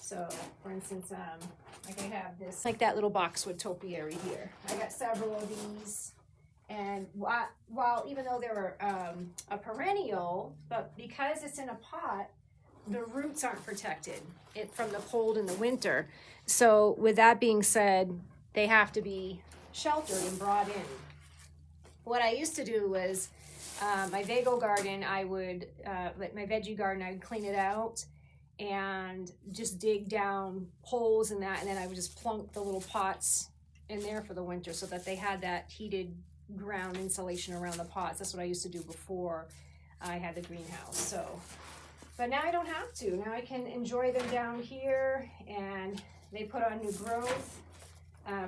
So, for instance, like I have this, like that little boxwood topiary here. I got several of these, and while even though they're a perennial, but because it's in a pot, the roots aren't protected from the cold in the winter. So, with that being said, they have to be sheltered and brought in. What I used to do was my Vago garden, I would, like my veggie garden, I would clean it out and just dig down holes in that, and then I would just plunk the little pots in there for the winter so that they had that heated ground insulation around the pots. That's what I used to do before I had the greenhouse. So, but now I don't have to. Now I can enjoy them down here, and they put on new growth.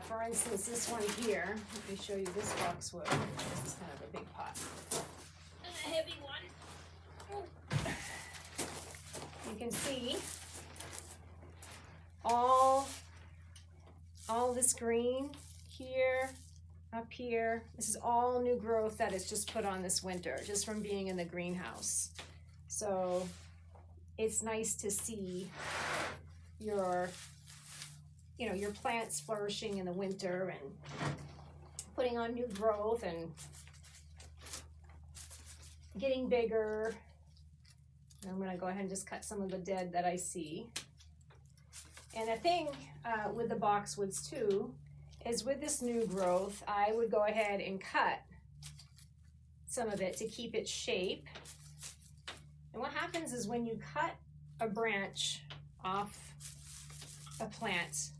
For instance, this one here, let me show you this boxwood. This is kind of a big pot. And a heavy one. You can see all this green here, up here. This is all new growth that is just put on this winter, just from being in the greenhouse. So it's nice to see your plants flourishing in the winter and putting on new growth and getting bigger. I'm going to go ahead and just cut some of the dead that I see. And the thing with the boxwoods too is with this new growth, I would go ahead and cut some of it to keep its shape. And what happens is when you cut a branch off a plant,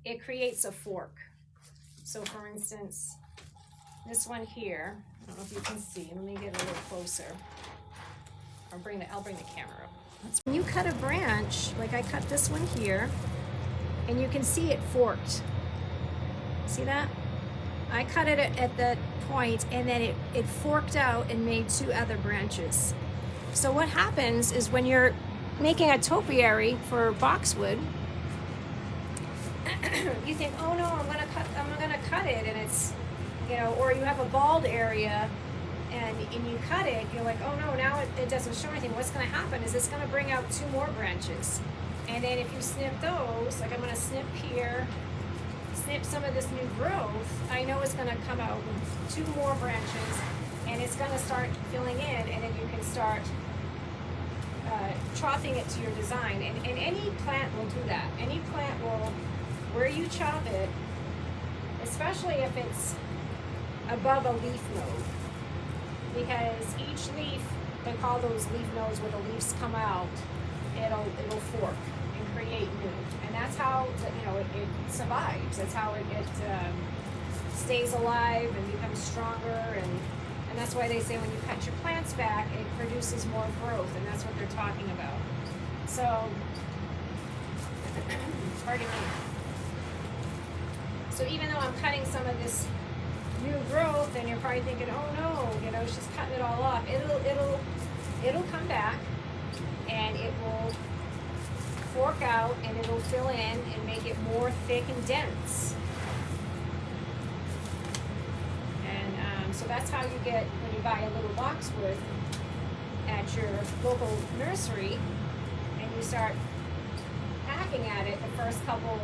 it creates a fork. So for instance, this one here, I don't know if you can see, let me get a little closer. I'll bring the camera up. When you cut a branch, like I cut this one here, and you can see it forked. See that? I cut it at the point, and then it forked out and made two other branches. So what happens is when you're making a topiary for boxwood, you think, oh no, I'm gonna cut it, and it's, or you have a bald area and you cut it, you're like, oh no, now it doesn't show anything. What's gonna happen is it's gonna bring out two more branches. And then if you snip those, like I'm gonna snip here, snip some of this new growth, I know it's gonna come out with two more branches, and it's gonna start filling in, and then you can start chopping it to your design. And any plant will do that. Any plant will, where you chop it, especially if it's above a leaf node, because each leaf, they call those leaf nodes where the leaves come out, it'll fork and create new, and that's how it survives. That's how it stays alive and becomes stronger, and that's why they say when you cut your plants back, it produces more growth, and that's what they're talking about. So, pardon me. So even though I'm cutting some of this new growth, and you're probably thinking, oh no, she's cutting it all off. It'll come back, and it will fork out, and it'll fill in and make it more thick and dense. And so that's how you get, when you buy a little boxwood at your local nursery, and you start hacking at it the first couple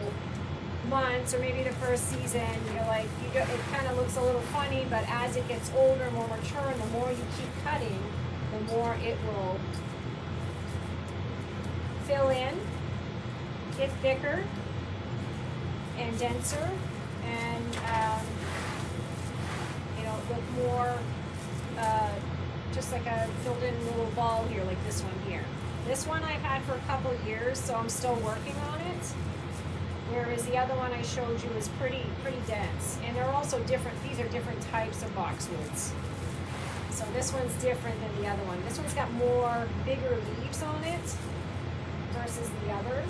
months or maybe the first season, you're like, it kind of looks a little funny, but as it gets older, more mature, and the more you keep cutting, the more it will fill in, get thicker and denser, and look more just like a filled in little ball here, like this one here. This one I've had for a couple of years, so I'm still working on it. Whereas the other one I showed you is pretty dense. And they're also different, these are different types of boxwoods. So this one's different than the other one. This one's got more bigger leaves on it versus the other.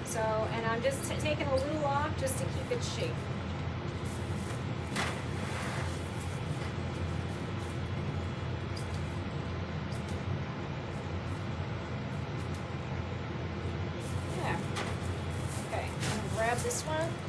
So, and I'm just taking a little off just to keep its shape. Yeah. Okay, I'm gonna grab this one.